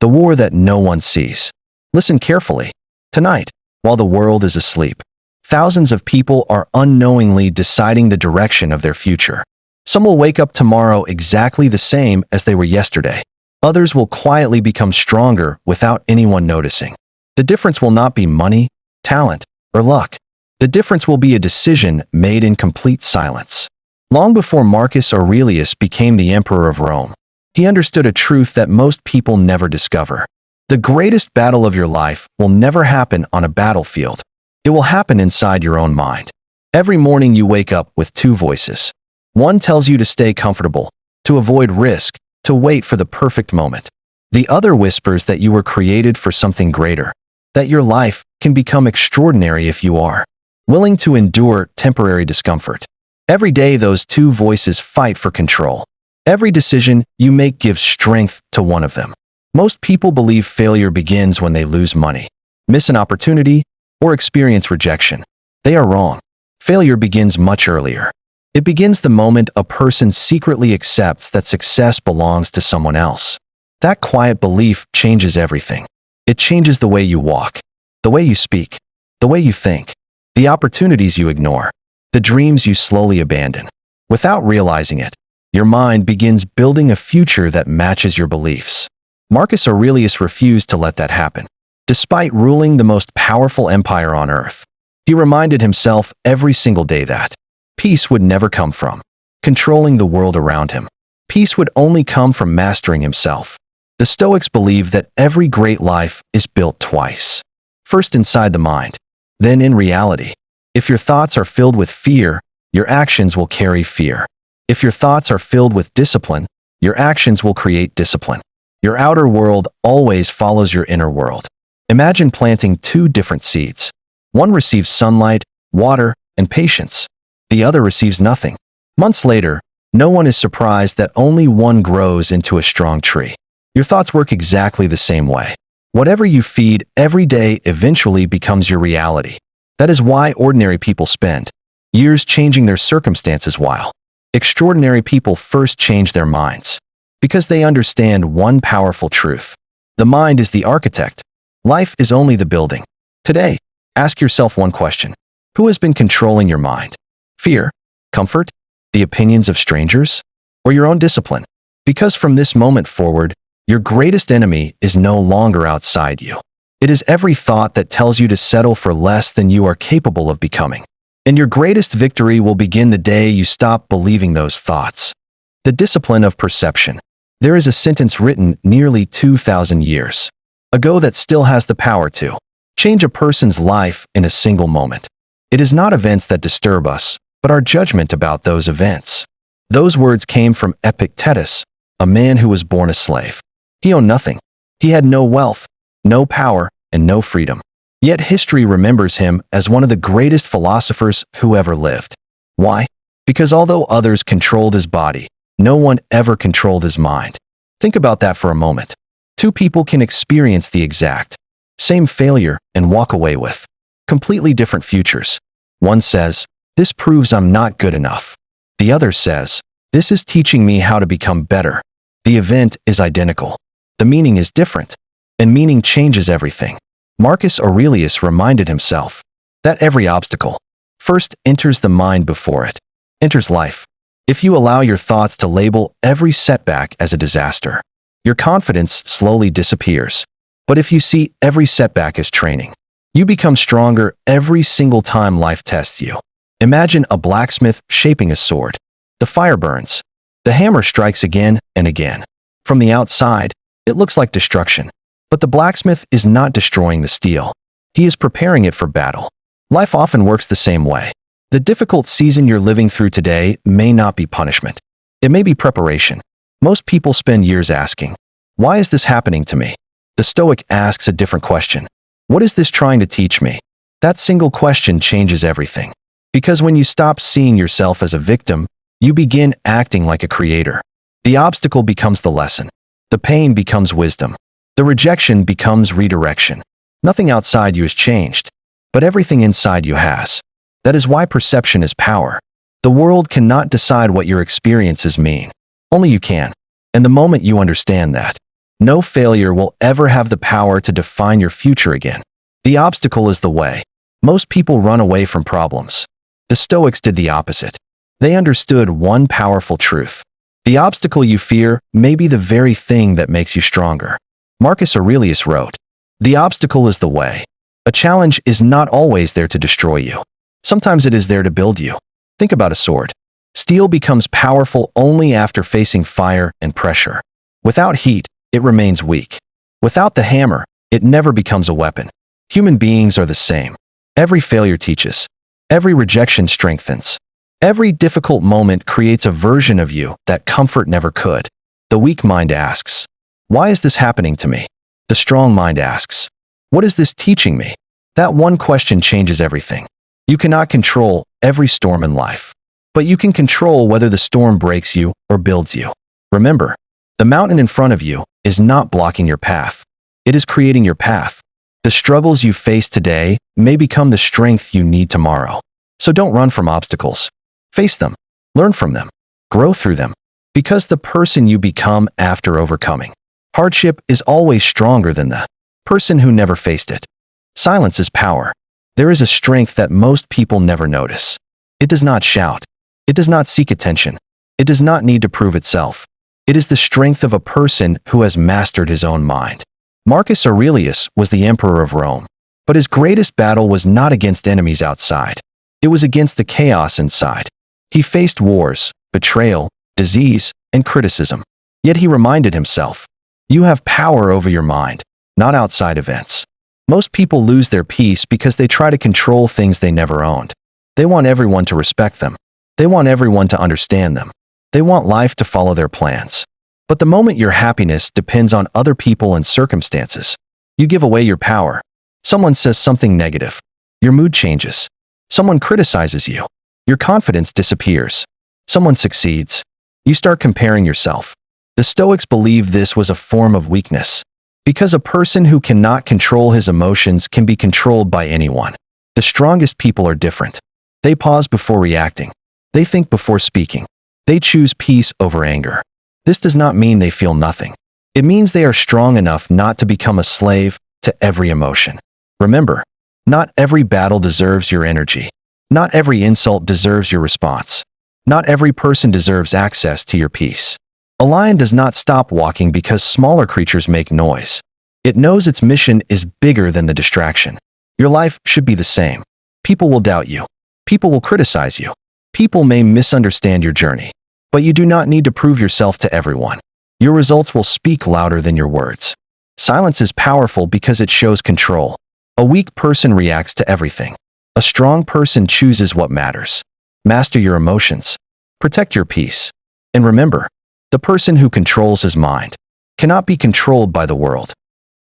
the war that no one sees. Listen carefully. Tonight, while the world is asleep, thousands of people are unknowingly deciding the direction of their future. Some will wake up tomorrow exactly the same as they were yesterday. Others will quietly become stronger without anyone noticing. The difference will not be money, talent, or luck. The difference will be a decision made in complete silence. Long before Marcus Aurelius became the emperor of Rome, he understood a truth that most people never discover. The greatest battle of your life will never happen on a battlefield. It will happen inside your own mind. Every morning you wake up with two voices. One tells you to stay comfortable, to avoid risk, to wait for the perfect moment. The other whispers that you were created for something greater, that your life can become extraordinary if you are willing to endure temporary discomfort. Every day those two voices fight for control. Every decision you make gives strength to one of them. Most people believe failure begins when they lose money, miss an opportunity, or experience rejection. They are wrong. Failure begins much earlier. It begins the moment a person secretly accepts that success belongs to someone else. That quiet belief changes everything. It changes the way you walk, the way you speak, the way you think, the opportunities you ignore, the dreams you slowly abandon. Without realizing it, your mind begins building a future that matches your beliefs. Marcus Aurelius refused to let that happen. Despite ruling the most powerful empire on earth, he reminded himself every single day that peace would never come from controlling the world around him. Peace would only come from mastering himself. The Stoics believe that every great life is built twice. First inside the mind, then in reality. If your thoughts are filled with fear, your actions will carry fear. If your thoughts are filled with discipline, your actions will create discipline. Your outer world always follows your inner world. Imagine planting two different seeds. One receives sunlight, water, and patience. The other receives nothing. Months later, no one is surprised that only one grows into a strong tree. Your thoughts work exactly the same way. Whatever you feed every day eventually becomes your reality. That is why ordinary people spend years changing their circumstances while extraordinary people first change their minds. Because they understand one powerful truth. The mind is the architect. Life is only the building. Today, ask yourself one question. Who has been controlling your mind? Fear? Comfort? The opinions of strangers? Or your own discipline? Because from this moment forward, your greatest enemy is no longer outside you. It is every thought that tells you to settle for less than you are capable of becoming. And your greatest victory will begin the day you stop believing those thoughts. The discipline of perception. There is a sentence written nearly 2,000 years ago that still has the power to change a person's life in a single moment. It is not events that disturb us, but our judgment about those events. Those words came from Epictetus, a man who was born a slave. He owned nothing. He had no wealth, no power, and no freedom. Yet history remembers him as one of the greatest philosophers who ever lived. Why? Because although others controlled his body, no one ever controlled his mind. Think about that for a moment. Two people can experience the exact same failure and walk away with completely different futures. One says, "This proves I'm not good enough." The other says, "This is teaching me how to become better." The event is identical. The meaning is different, and meaning changes everything. Marcus Aurelius reminded himself that every obstacle first enters the mind before it enters life. If you allow your thoughts to label every setback as a disaster, your confidence slowly disappears. But if you see every setback as training, you become stronger every single time life tests you. Imagine a blacksmith shaping a sword. The fire burns. The hammer strikes again and again. From the outside, it looks like destruction. But the blacksmith is not destroying the steel. He is preparing it for battle. Life often works the same way. The difficult season you're living through today may not be punishment. It may be preparation. Most people spend years asking, "Why is this happening to me?" The Stoic asks a different question. "What is this trying to teach me?" That single question changes everything. Because when you stop seeing yourself as a victim, you begin acting like a creator. The obstacle becomes the lesson. The pain becomes wisdom. The rejection becomes redirection. Nothing outside you has changed, but everything inside you has. That is why perception is power. The world cannot decide what your experiences mean. Only you can. And the moment you understand that, No failure will ever have the power to define your future again. The obstacle is the way. Most people run away from problems. The Stoics did the opposite. They understood one powerful truth. The obstacle you fear may be the very thing that makes you stronger. Marcus Aurelius wrote, "The obstacle is the way." A challenge is not always there to destroy you. Sometimes it is there to build you. Think about a sword. Steel becomes powerful only after facing fire and pressure. Without heat, it remains weak. Without the hammer, it never becomes a weapon. Human beings are the same. Every failure teaches. Every rejection strengthens. Every difficult moment creates a version of you that comfort never could. The weak mind asks, "Why is this happening to me?" The strong mind asks, "What is this teaching me?" That one question changes everything. You cannot control every storm in life, but you can control whether the storm breaks you or builds you. Remember, the mountain in front of you is not blocking your path. It is creating your path. The struggles you face today may become the strength you need tomorrow. So don't run from obstacles. Face them, learn from them, grow through them, because the person you become after overcoming hardship is always stronger than the person who never faced it. Silence is power. There is a strength that most people never notice. It does not shout. It does not seek attention. It does not need to prove itself. It is the strength of a person who has mastered his own mind. Marcus Aurelius was the emperor of Rome, but his greatest battle was not against enemies outside. It was against the chaos inside. He faced wars, betrayal, disease, and criticism. Yet he reminded himself, "You have power over your mind, not outside events." Most people lose their peace because they try to control things they never owned. They want everyone to respect them. They want everyone to understand them. They want life to follow their plans. But the moment your happiness depends on other people and circumstances, you give away your power. Someone says something negative. Your mood changes. Someone criticizes you. Your confidence disappears. Someone succeeds. You start comparing yourself. The Stoics believed this was a form of weakness, because a person who cannot control his emotions can be controlled by anyone. The strongest people are different. They pause before reacting. They think before speaking. They choose peace over anger. This does not mean they feel nothing. It means they are strong enough not to become a slave to every emotion. Remember, not every battle deserves your energy. Not every insult deserves your response. Not every person deserves access to your peace. A lion does not stop walking because smaller creatures make noise. It knows its mission is bigger than the distraction. Your life should be the same. People will doubt you. People will criticize you. People may misunderstand your journey. But you do not need to prove yourself to everyone. Your results will speak louder than your words. Silence is powerful because it shows control. A weak person reacts to everything. A strong person chooses what matters. Master your emotions. Protect your peace. And remember, the person who controls his mind cannot be controlled by the world.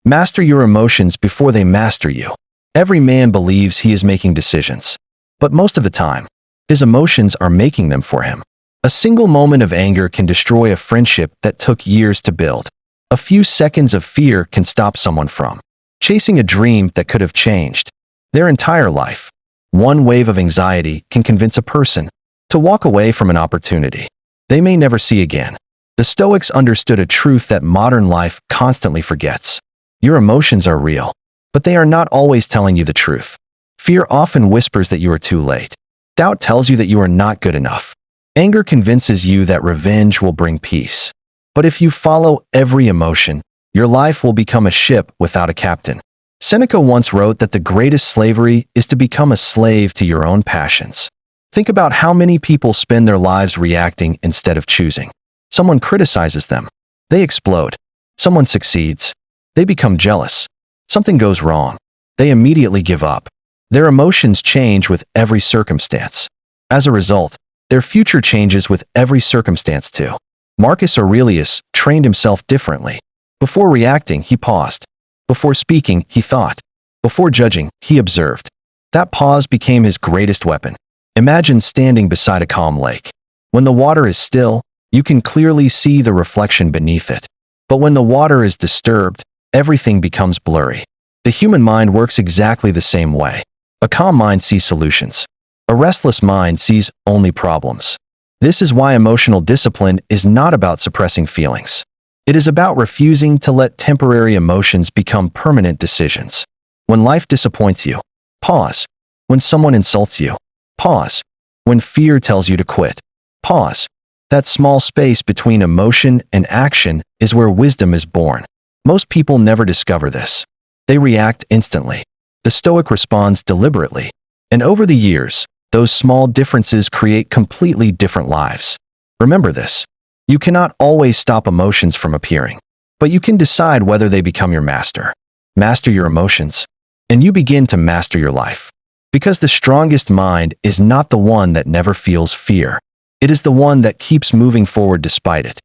Master your emotions before they master you. Every man believes he is making decisions, but most of the time, his emotions are making them for him. A single moment of anger can destroy a friendship that took years to build. A few seconds of fear can stop someone from chasing a dream that could have changed their entire life. One wave of anxiety can convince a person to walk away from an opportunity they may never see again. The Stoics understood a truth that modern life constantly forgets. Your emotions are real, but they are not always telling you the truth. Fear often whispers that you are too late. Doubt tells you that you are not good enough. Anger convinces you that revenge will bring peace. But if you follow every emotion, your life will become a ship without a captain. Seneca once wrote that the greatest slavery is to become a slave to your own passions. Think about how many people spend their lives reacting instead of choosing. Someone criticizes them. They explode. Someone succeeds. They become jealous. Something goes wrong. They immediately give up. Their emotions change with every circumstance. As a result, their future changes with every circumstance too. Marcus Aurelius trained himself differently. Before reacting, he paused. Before speaking, he thought. Before judging, he observed. That pause became his greatest weapon. Imagine standing beside a calm lake. When the water is still, you can clearly see the reflection beneath it. But when the water is disturbed, everything becomes blurry. The human mind works exactly the same way. A calm mind sees solutions. A restless mind sees only problems. This is why emotional discipline is not about suppressing feelings, It is about refusing to let temporary emotions become permanent decisions. When life disappoints you, pause. When someone insults you, pause. When fear tells you to quit, pause. That small space between emotion and action is where wisdom is born. Most people never discover this. They react instantly. The Stoic responds deliberately. And over the years, those small differences create completely different lives. Remember this. You cannot always stop emotions from appearing, but you can decide whether they become your master. Master your emotions, and you begin to master your life. Because the strongest mind is not the one that never feels fear. It is the one that keeps moving forward despite it.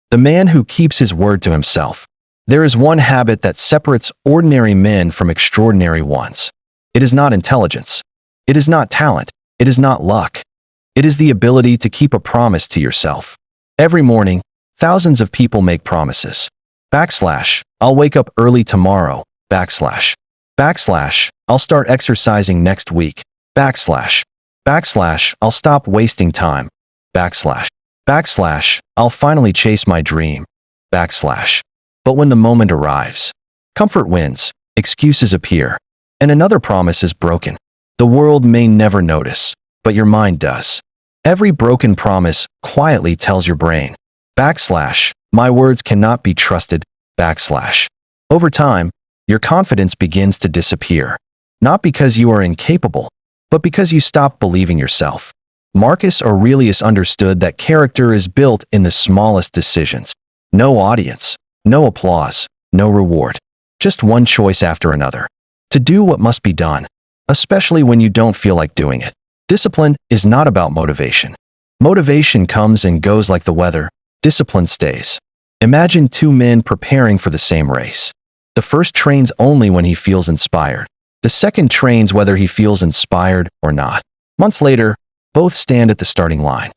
The man who keeps his word to himself. There is one habit that separates ordinary men from extraordinary ones. It is not intelligence. It is not talent. It is not luck. It is the ability to keep a promise to yourself. Every morning, thousands of people make promises. I'll wake up early tomorrow. I'll start exercising next week. I'll stop wasting time. I'll finally chase my dream. But when the moment arrives, comfort wins, excuses appear, and another promise is broken. The world may never notice, but your mind does. Every broken promise quietly tells your brain, my words cannot be trusted, Over time, your confidence begins to disappear, not because you are incapable, but because you stop believing yourself. Marcus Aurelius understood that character is built in the smallest decisions. No audience, no applause, no reward. Just one choice after another. To do what must be done, especially when you don't feel like doing it. Discipline is not about motivation. Motivation comes and goes like the weather. Discipline stays. Imagine two men preparing for the same race. The first trains only when he feels inspired. The second trains whether he feels inspired or not. Months later, both stand at the starting line.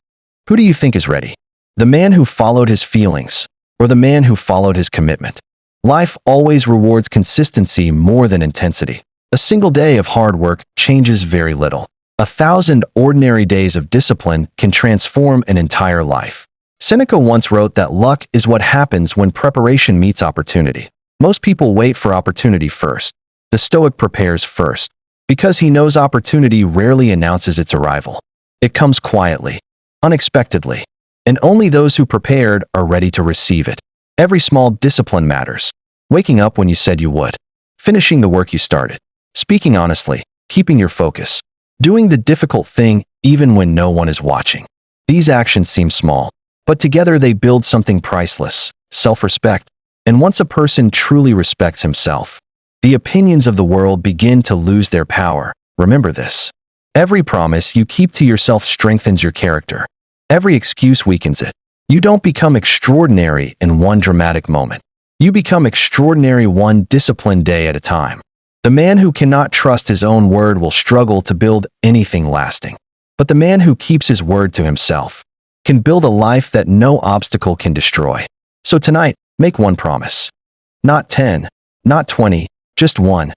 Who do you think is ready? The man who followed his feelings, or the man who followed his commitment? Life always rewards consistency more than intensity. A single day of hard work changes very little. 1,000 ordinary days of discipline can transform an entire life. Seneca once wrote that luck is what happens when preparation meets opportunity. Most people wait for opportunity first. The Stoic prepares first, because he knows opportunity rarely announces its arrival. It comes quietly, unexpectedly, and only those who prepared are ready to receive it. Every small discipline matters. Waking up when you said you would. Finishing the work you started. Speaking honestly. Keeping your focus. Doing the difficult thing even when no one is watching. These actions seem small, but together they build something priceless, self-respect. And once a person truly respects himself, the opinions of the world begin to lose their power. Remember this. Every promise you keep to yourself strengthens your character. Every excuse weakens it. You don't become extraordinary in one dramatic moment. You become extraordinary one disciplined day at a time. The man who cannot trust his own word will struggle to build anything lasting. But the man who keeps his word to himself can build a life that no obstacle can destroy. So tonight, make one promise. Not 10, not 20, just one.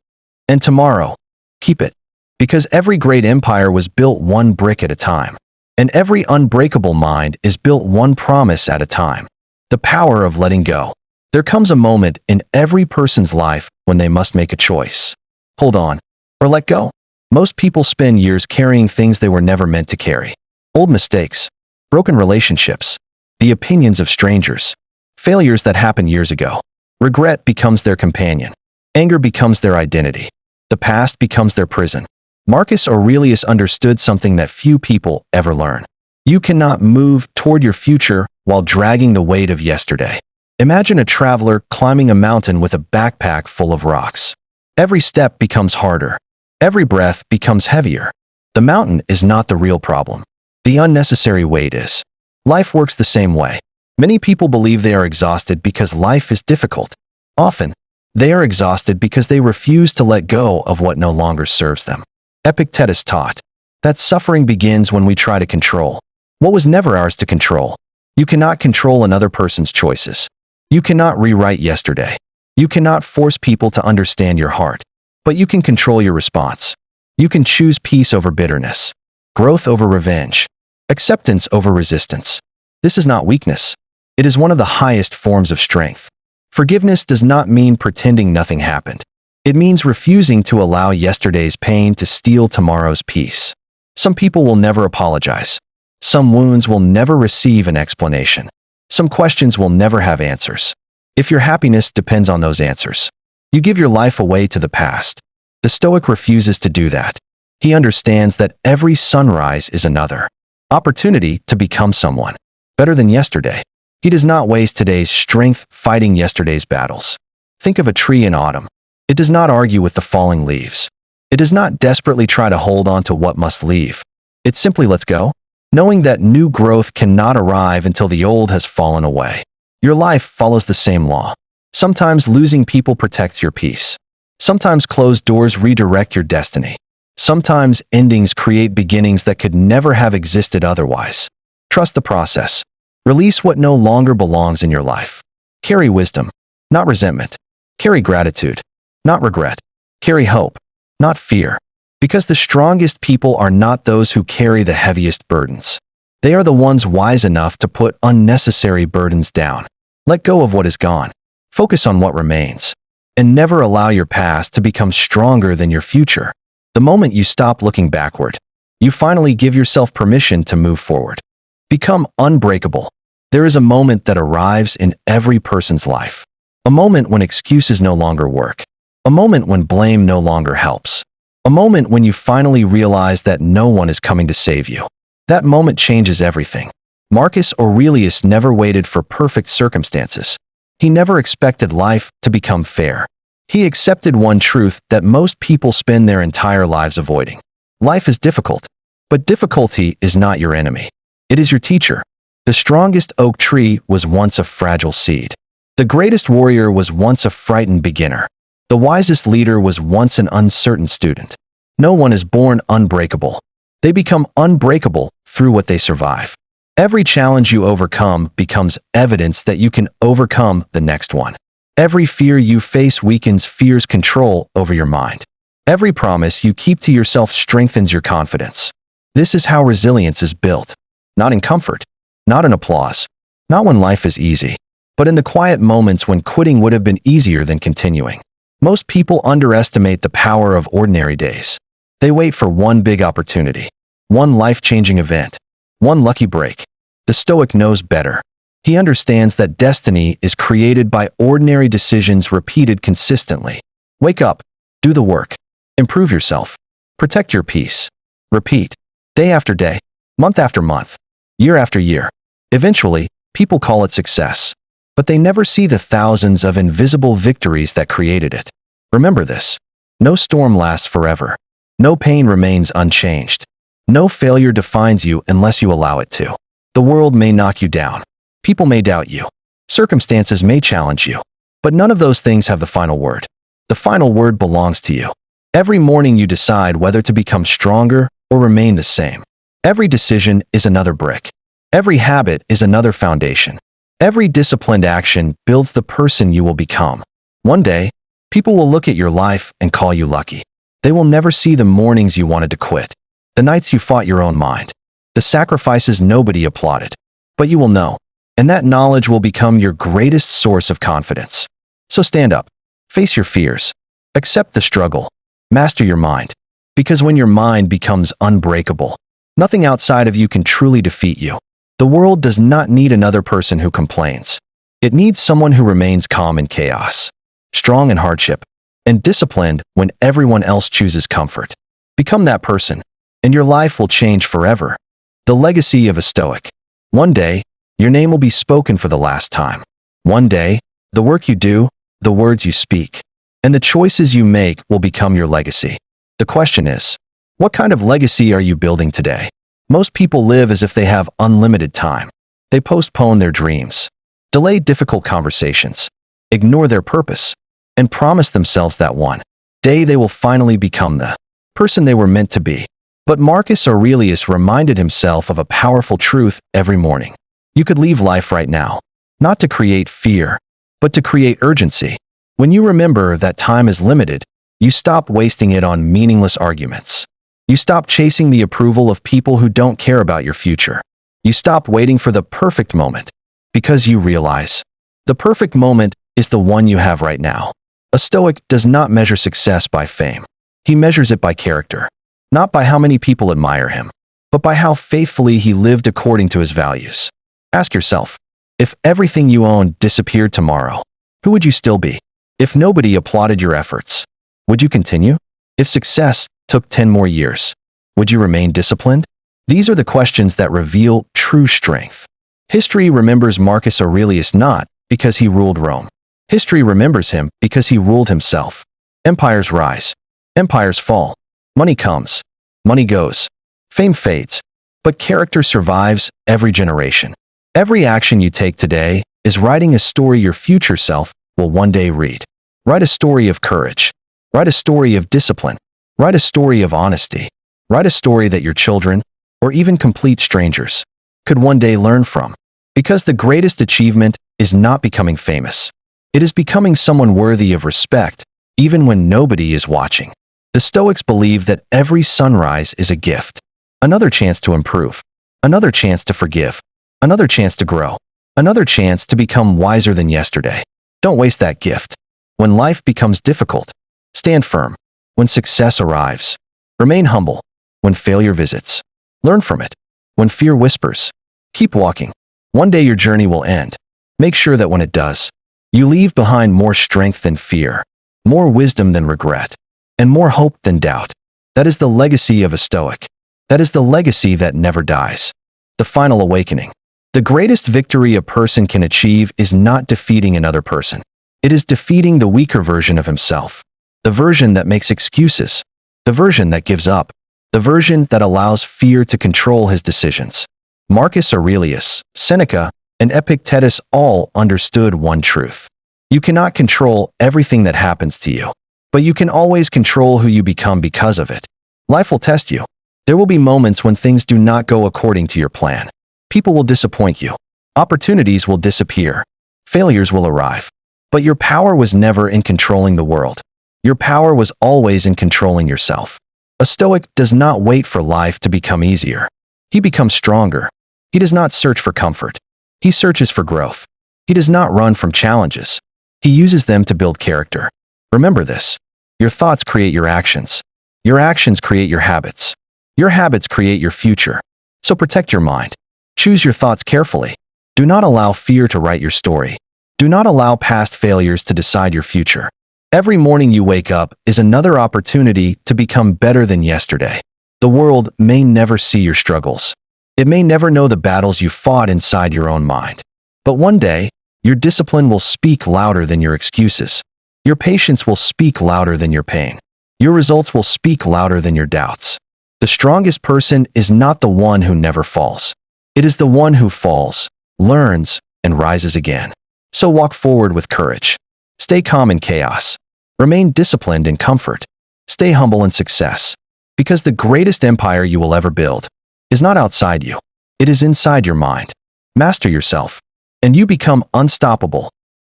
And tomorrow, keep it. Because every great empire was built one brick at a time. And every unbreakable mind is built one promise at a time. The power of letting go. There comes a moment in every person's life when they must make a choice. Hold on, or let go. Most people spend years carrying things they were never meant to carry. Old mistakes, broken relationships, the opinions of strangers, failures that happened years ago. Regret becomes their companion. Anger becomes their identity. The past becomes their prison. Marcus Aurelius understood something that few people ever learn. You cannot move toward your future while dragging the weight of yesterday. Imagine a traveler climbing a mountain with a backpack full of rocks. Every step becomes harder. Every breath becomes heavier. The mountain is not the real problem. The unnecessary weight is. Life works the same way. Many people believe they are exhausted because life is difficult. Often, they are exhausted because they refuse to let go of what no longer serves them. Epictetus taught that suffering begins when we try to control what was never ours to control. You cannot control another person's choices. You cannot rewrite yesterday. You cannot force people to understand your heart. But you can control your response. You can choose peace over bitterness, growth over revenge, acceptance over resistance. This is not weakness. It is one of the highest forms of strength. Forgiveness does not mean pretending nothing happened. It means refusing to allow yesterday's pain to steal tomorrow's peace. Some people will never apologize. Some wounds will never receive an explanation. Some questions will never have answers. If your happiness depends on those answers, you give your life away to the past. The Stoic refuses to do that. He understands that every sunrise is another opportunity to become someone better than yesterday. He does not waste today's strength fighting yesterday's battles. Think of a tree in autumn. It does not argue with the falling leaves. It does not desperately try to hold on to what must leave. It simply lets go, knowing that new growth cannot arrive until the old has fallen away. Your life follows the same law. Sometimes losing people protects your peace. Sometimes closed doors redirect your destiny. Sometimes endings create beginnings that could never have existed otherwise. Trust the process. Release what no longer belongs in your life. Carry wisdom, not resentment. Carry gratitude, not regret. Carry hope, not fear. Because the strongest people are not those who carry the heaviest burdens. They are the ones wise enough to put unnecessary burdens down. Let go of what is gone. Focus on what remains. And never allow your past to become stronger than your future. The moment you stop looking backward, you finally give yourself permission to move forward. Become unbreakable. There is a moment that arrives in every person's life. A moment when excuses no longer work. A moment when blame no longer helps. A moment when you finally realize that no one is coming to save you. That moment changes everything. Marcus Aurelius never waited for perfect circumstances. He never expected life to become fair. He accepted one truth that most people spend their entire lives avoiding. Life is difficult, but difficulty is not your enemy. It is your teacher. The strongest oak tree was once a fragile seed. The greatest warrior was once a frightened beginner. The wisest leader was once an uncertain student. No one is born unbreakable. They become unbreakable through what they survive. Every challenge you overcome becomes evidence that you can overcome the next one. Every fear you face weakens fear's control over your mind. Every promise you keep to yourself strengthens your confidence. This is how resilience is built. Not in comfort, not in applause, not when life is easy, but in the quiet moments when quitting would have been easier than continuing. Most people underestimate the power of ordinary days. They wait for one big opportunity, one life-changing event, one lucky break. The Stoic knows better. He understands that destiny is created by ordinary decisions repeated consistently. Wake up, do the work, improve yourself, protect your peace. Repeat, day after day, month after month, year after year. Eventually, people call it success, but they never see the thousands of invisible victories that created it. Remember this. No storm lasts forever. No pain remains unchanged. No failure defines you unless you allow it to. The world may knock you down. People may doubt you. Circumstances may challenge you. But none of those things have the final word. The final word belongs to you. Every morning you decide whether to become stronger or remain the same. Every decision is another brick. Every habit is another foundation. Every disciplined action builds the person you will become. One day, people will look at your life and call you lucky. They will never see the mornings you wanted to quit, the nights you fought your own mind, the sacrifices nobody applauded. But you will know, and that knowledge will become your greatest source of confidence. So stand up, face your fears, accept the struggle, master your mind. Because when your mind becomes unbreakable, nothing outside of you can truly defeat you. The world does not need another person who complains. It needs someone who remains calm in chaos, strong in hardship, and disciplined when everyone else chooses comfort. Become that person, and your life will change forever. The legacy of a Stoic. One day, your name will be spoken for the last time. One day, the work you do, the words you speak, and the choices you make will become your legacy. The question is, what kind of legacy are you building today? Most people live as if they have unlimited time. They postpone their dreams, delay difficult conversations, ignore their purpose, and promise themselves that one day they will finally become the person they were meant to be. But Marcus Aurelius reminded himself of a powerful truth every morning. You could leave life right now, not to create fear, but to create urgency. When you remember that time is limited, you stop wasting it on meaningless arguments. You stop chasing the approval of people who don't care about your future. You stop waiting for the perfect moment. Because you realize the perfect moment is the one you have right now. A Stoic does not measure success by fame. He measures it by character, not by how many people admire him, but by how faithfully he lived according to his values. Ask yourself, if everything you own disappeared tomorrow, who would you still be? If nobody applauded your efforts, would you continue? If success took 10 more years, would you remain disciplined? These are the questions that reveal true strength. History remembers Marcus Aurelius not because he ruled Rome. History remembers him because he ruled himself. Empires rise. Empires fall. Money comes. Money goes. Fame fades. But character survives every generation. Every action you take today is writing a story your future self will one day read. Write a story of courage. Write a story of discipline. Write a story of honesty. Write a story that your children, or even complete strangers, could one day learn from. Because the greatest achievement is not becoming famous. It is becoming someone worthy of respect, even when nobody is watching. The Stoics believe that every sunrise is a gift. Another chance to improve. Another chance to forgive. Another chance to grow. Another chance to become wiser than yesterday. Don't waste that gift. When life becomes difficult, stand firm. When success arrives, remain humble. When failure visits, learn from it. When fear whispers, keep walking. One day your journey will end. Make sure that when it does, you leave behind more strength than fear, more wisdom than regret, and more hope than doubt. That is the legacy of a Stoic. That is the legacy that never dies. The final awakening. The greatest victory a person can achieve is not defeating another person. It is defeating the weaker version of himself. The version that makes excuses. The version that gives up. The version that allows fear to control his decisions. Marcus Aurelius, Seneca, and Epictetus all understood one truth. You cannot control everything that happens to you, but you can always control who you become because of it. Life will test you. There will be moments when things do not go according to your plan. People will disappoint you. Opportunities will disappear. Failures will arrive. But your power was never in controlling the world. Your power was always in controlling yourself. A Stoic does not wait for life to become easier. He becomes stronger. He does not search for comfort. He searches for growth. He does not run from challenges. He uses them to build character. Remember this. Your thoughts create your actions. Your actions create your habits. Your habits create your future. So protect your mind. Choose your thoughts carefully. Do not allow fear to write your story. Do not allow past failures to decide your future. Every morning you wake up is another opportunity to become better than yesterday. The world may never see your struggles. It may never know the battles you fought inside your own mind. But one day, your discipline will speak louder than your excuses. Your patience will speak louder than your pain. Your results will speak louder than your doubts. The strongest person is not the one who never falls. It is the one who falls, learns, and rises again. So walk forward with courage. Stay calm in chaos. Remain disciplined in comfort. Stay humble in success. Because the greatest empire you will ever build is not outside you. It is inside your mind. Master yourself, and you become unstoppable.